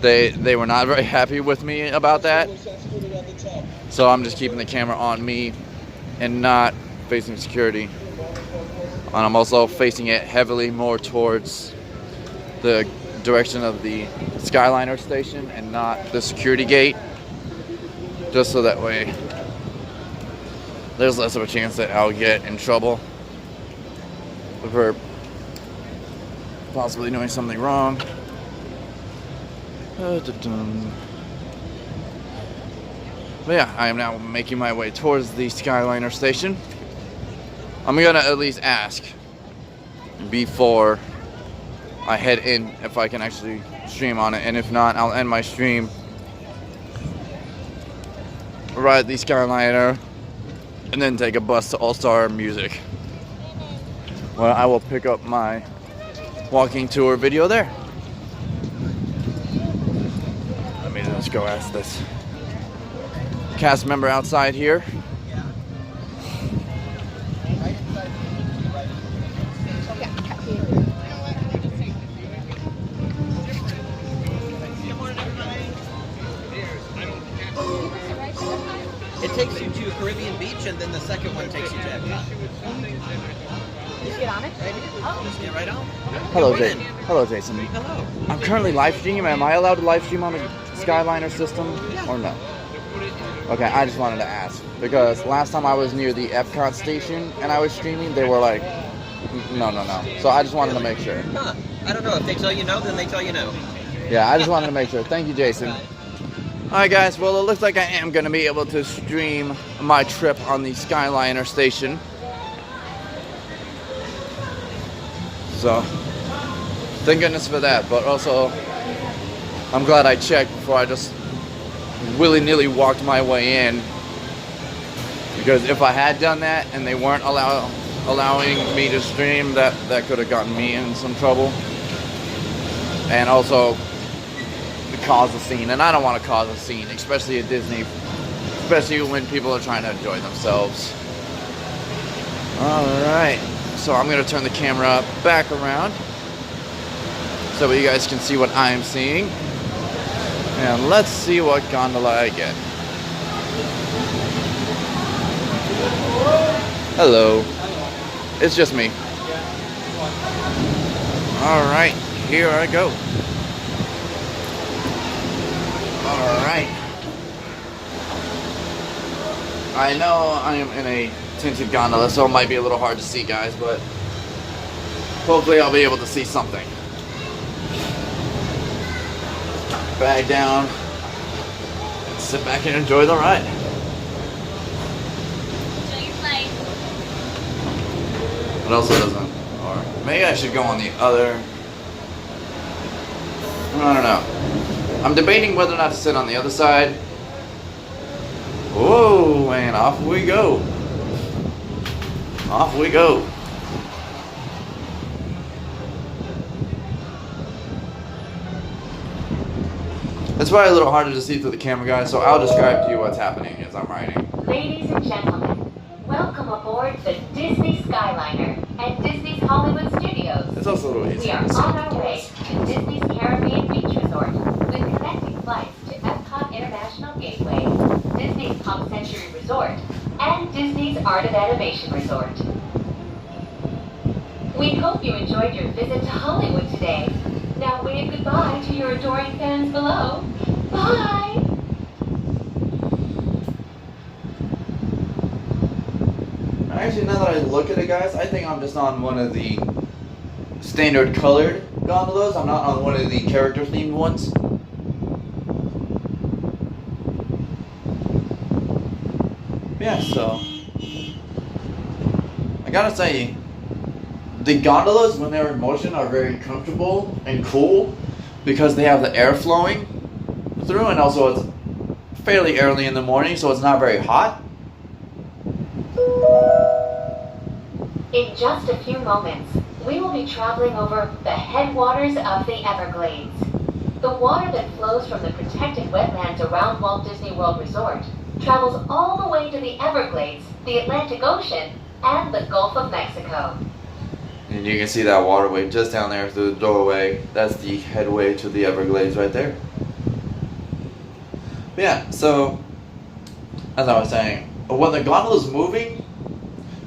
they were not very happy with me about that. So I'm just keeping the camera on me and not facing security. And I'm also facing it heavily more towards the direction of the Skyliner station and not the security gate, just so that way there's less of a chance that I'll get in trouble for possibly doing something wrong. But yeah, I am now making my way towards the Skyliner station. I'm gonna at least ask before I head in if I can actually stream on it, and if not, I'll end my stream, ride the Skyliner, and then take a bus to All-Star Music, where I will pick up my walking tour video there. Let me just go ask this cast member outside here. It takes you to Caribbean Beach, and then the second one takes you to Epcot. Did you get on it? Just get right on. Hello, Good Jason. morning. Hello, Jason. Hello. I'm currently live streaming. Am I allowed to live stream on the Skyliner system or no? Okay, I just wanted to ask because last time I was near the EPCOT station and I was streaming, they were like, no. So I just wanted to make sure. Huh. I don't know. If they tell you no, then they tell you no. Yeah, I just wanted to make sure. Thank you, Jason. Alright guys, well it looks like I am going to be able to stream my trip on the Skyliner station. So, thank goodness for that, but also I'm glad I checked before I just willy-nilly walked my way in. Because if I had done that and they weren't allowing me to stream, that could have gotten me in some trouble. And also cause a scene, and I don't want to cause a scene, especially at Disney, especially when people are trying to enjoy themselves. Alright, so I'm going to turn the camera back around so you guys can see what I'm seeing. And let's see what gondola I get. Hello. It's just me. Alright, here I go. Alright. I know I am in a tinted gondola, so it might be a little hard to see, guys, but hopefully I'll be able to see something. Bag down and sit back and enjoy the ride. What else doesn't? Or maybe I should go on the other. I don't know. I'm debating whether or not to sit on the other side. Whoa, and off we go. Off we go. It's probably a little harder to see through the camera, guys, so I'll describe to you what's happening as I'm riding. Ladies and gentlemen, welcome aboard the Disney Skyliner at Disney's Hollywood Studios. It's also a little We easier are to see. on our way to Disney's Caribbean Beach Resort with connecting flights to Epcot International Gateway, Disney's Pop Century Resort, and Disney's Art of Animation Resort. We hope you enjoyed your visit to Hollywood today. Now wave goodbye to your adoring fans below. Bye! Actually, now that I look at it, guys, I think I'm just on one of the standard colored gondolas. I'm not on one of the character themed ones. Yeah, so I gotta say, the gondolas when they're in motion are very comfortable and cool because they have the air flowing through, and also it's fairly early in the morning, so it's not very hot. In just a few moments, we will be traveling over the headwaters of the Everglades. The water that flows from the protected wetlands around Walt Disney World Resort travels all the way to the Everglades, the Atlantic Ocean, and the Gulf of Mexico. And you can see that waterway just down there through the doorway. That's the headway to the Everglades right there. But yeah, so as I was saying, when the gondola's moving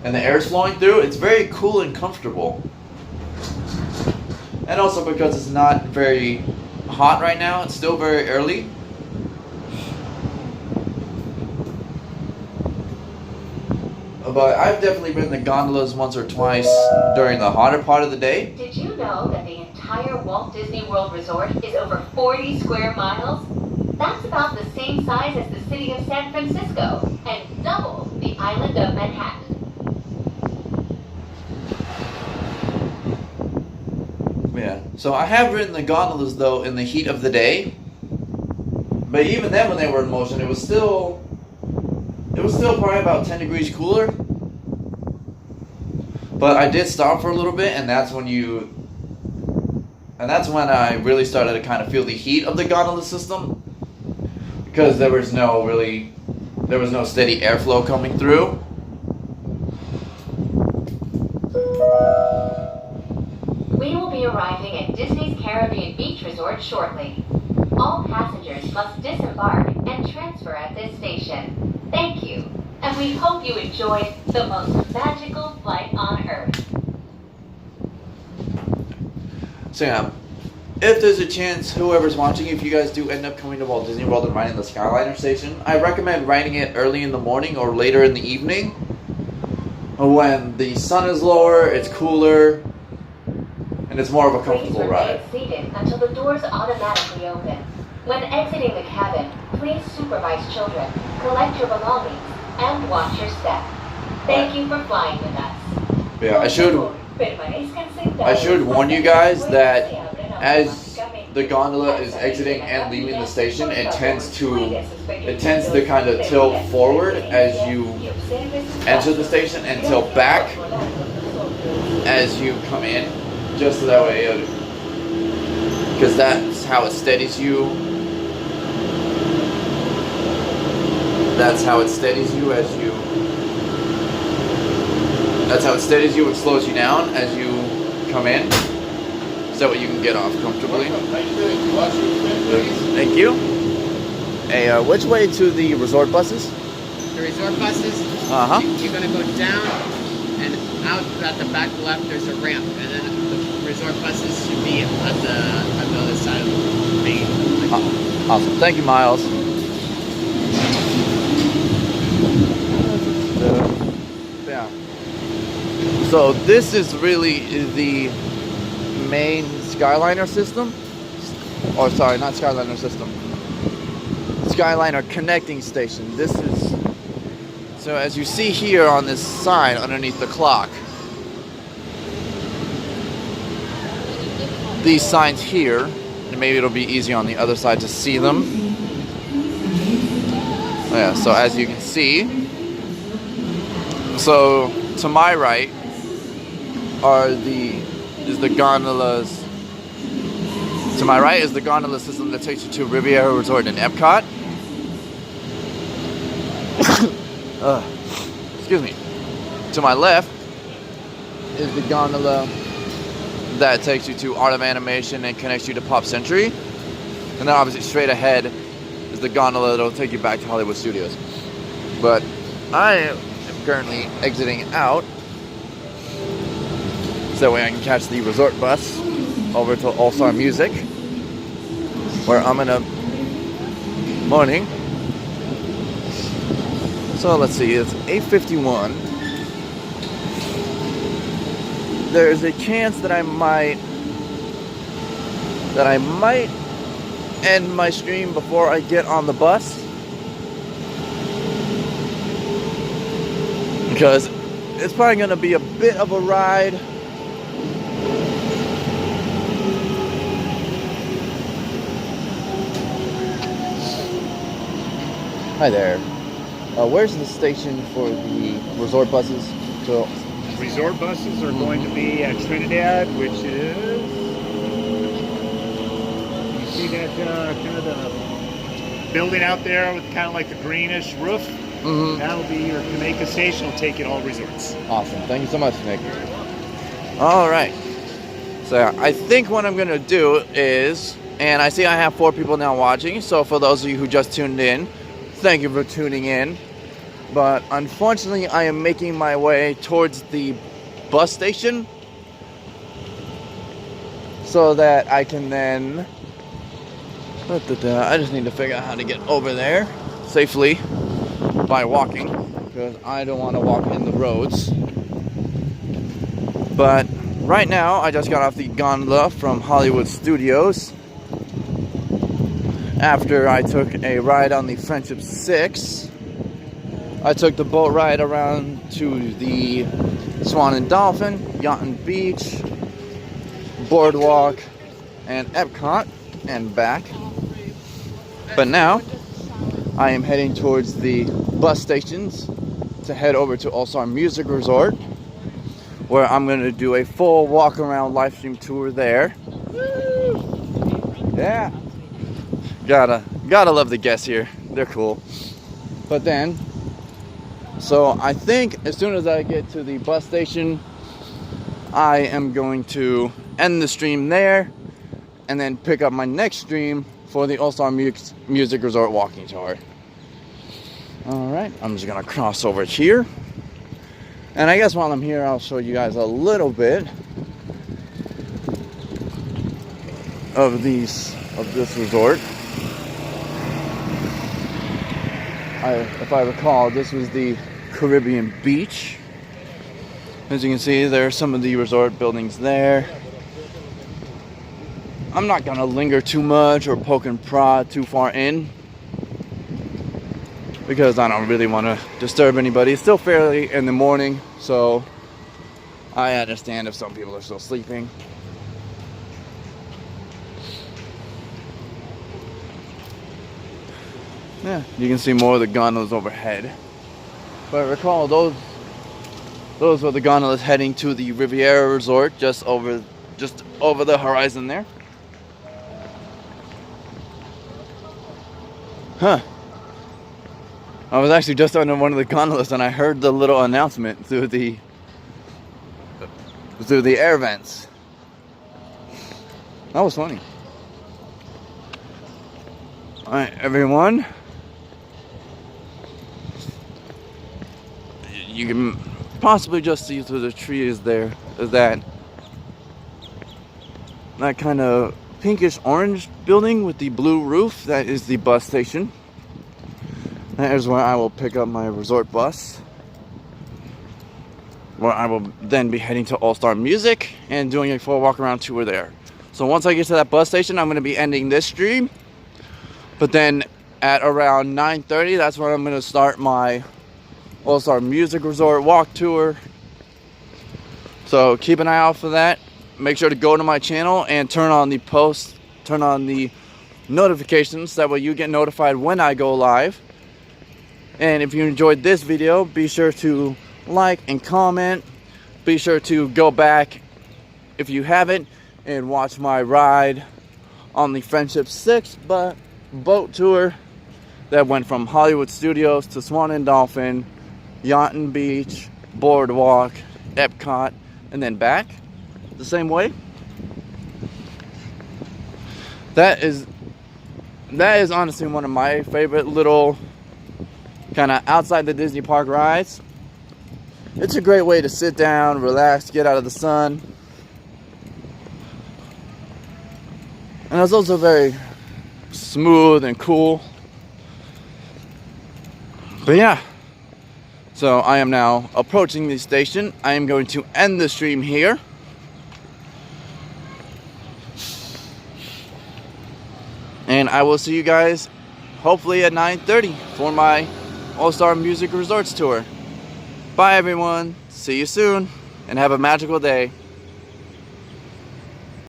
and the air's flowing through, it's very cool and comfortable. And also because it's not very hot right now, it's still very early. but I've definitely ridden the gondolas once or twice during the hotter part of the day. Did you know that the entire Walt Disney World Resort is over 40 square miles? That's about the same size as the city of San Francisco and double the island of Manhattan. Yeah, so I have ridden the gondolas though in the heat of the day, but even then when they were in motion, it was still probably about 10 degrees cooler. But I did stop for a little bit, and that's when I really started to kind of feel the heat of the gondola system, because there was no steady airflow coming through. We will be arriving at Disney's Caribbean Beach Resort shortly. All passengers must disembark and transfer at this station. Thank you, and we hope you enjoyed the most magical flight on Earth. So yeah, if there's a chance, whoever's watching, if you guys do end up coming to Walt Disney World and riding the Skyliner station, I recommend riding it early in the morning or later in the evening, when the sun is lower, it's cooler, and it's more of a comfortable ride. Please remain seated until the doors automatically open. When exiting the cabin, please supervise children, collect your belongings, and watch your step. Thank you for flying with us. Yeah, I should warn you guys that as the gondola is exiting and leaving the station, it tends to kind of tilt forward as you enter the station and tilt back as you come in, just so that way, because that's how it steadies you. That's how it steadies you as you. That's how it steadies you and slows you down as you come in, so that way you can get off comfortably. Thank you. Hey, which way to the resort buses? The resort buses, you're going to go down and out at the back left, there's a ramp. And then the resort buses should be at the other side of the main. Awesome. Thank you, Miles. Yeah. So this is really the main Skyliner system. Or sorry, not Skyliner system. Skyliner connecting station. This is, so as you see here on this sign underneath the clock, these signs here, and maybe it'll be easy on the other side to see them. Oh yeah, so as you can see, so to my right is the gondolas. To my right is the gondola system that takes you to Riviera Resort and EPCOT. Excuse me. To my left is the gondola that takes you to Art of Animation and connects you to Pop Century. And then obviously straight ahead is the gondola that'll take you back to Hollywood Studios. But I am currently exiting out, so that way I can catch the resort bus over to All Star Music, where I'm in a morning. So let's see, it's 8:51. There's a chance that I might end my stream before I get on the bus, because it's probably going to be a bit of a ride. Hi there. Where's the station for the resort buses? So, resort buses are going to be at Trinidad, which is, you see that kind of the building out there with kind of like the greenish roof? Mm-hmm. That'll be your Jamaica station. Will take you to all resorts. Awesome. Thank you so much, Nick. All right. So I think what I'm going to do is, and I see I have 4 people now watching, so for those of you who just tuned in, thank you for tuning in. But unfortunately, I am making my way towards the bus station so that I can then... I just need to figure out how to get over there safely by walking, because I don't want to walk in the roads. But right now, I just got off the gondola from Hollywood Studios after I took a ride on the Friendship 6. I took the boat ride around to the Swan and Dolphin, Yacht and Beach, Boardwalk, and EPCOT, and back. But now, I am heading towards the bus stations to head over to All-Star Music Resort, where I'm going to do a full walk-around live stream tour there. Woo! Yeah! Gotta love the guests here. They're cool. But then, so I think as soon as I get to the bus station, I am going to end the stream there and then pick up my next stream for the All-Star Music Resort walking tour. Alright, I'm just gonna cross over here. And I guess while I'm here, I'll show you guys a little bit of this resort. If I recall, this was the Caribbean Beach. As you can see, there are some of the resort buildings there. I'm not gonna linger too much or poke and prod too far in, because I don't really want to disturb anybody. It's still fairly in the morning, so I understand if some people are still sleeping. Yeah, you can see more of the gondolas overhead. But recall, those were the gondolas heading to the Riviera Resort, just over the horizon there. Huh. I was actually just on one of the gondolas and I heard the little announcement through the air vents. That was funny. Alright, everyone. You can possibly just see through the trees there is that kind of pinkish orange building with the blue roof. That is the bus station. That is where I will pick up my resort bus, where I will then be heading to All-Star Music and doing a full walk around tour there. So once I get to that bus station, I'm going to be ending this stream. But then at around 9:30, that's when I'm going to start my All-Star Music Resort walk tour. So keep an eye out for that. Make sure to go to my channel and turn on the notifications. That way you get notified when I go live. And if you enjoyed this video, be sure to like and comment. Be sure to go back, if you haven't, and watch my ride on the Friendship 6 boat tour that went from Hollywood Studios to Swan and Dolphin, Yacht and Beach, Boardwalk, EPCOT, and then back the same way. That is honestly one of my favorite little kind of outside the Disney park rides. It's a great way to sit down, relax, get out of the sun. And it's also very smooth and cool. But yeah. So I am now approaching the station. I am going to end the stream here. And I will see you guys hopefully at 9:30 for my All-Star Music Resorts tour. Bye everyone. See you soon and have a magical day.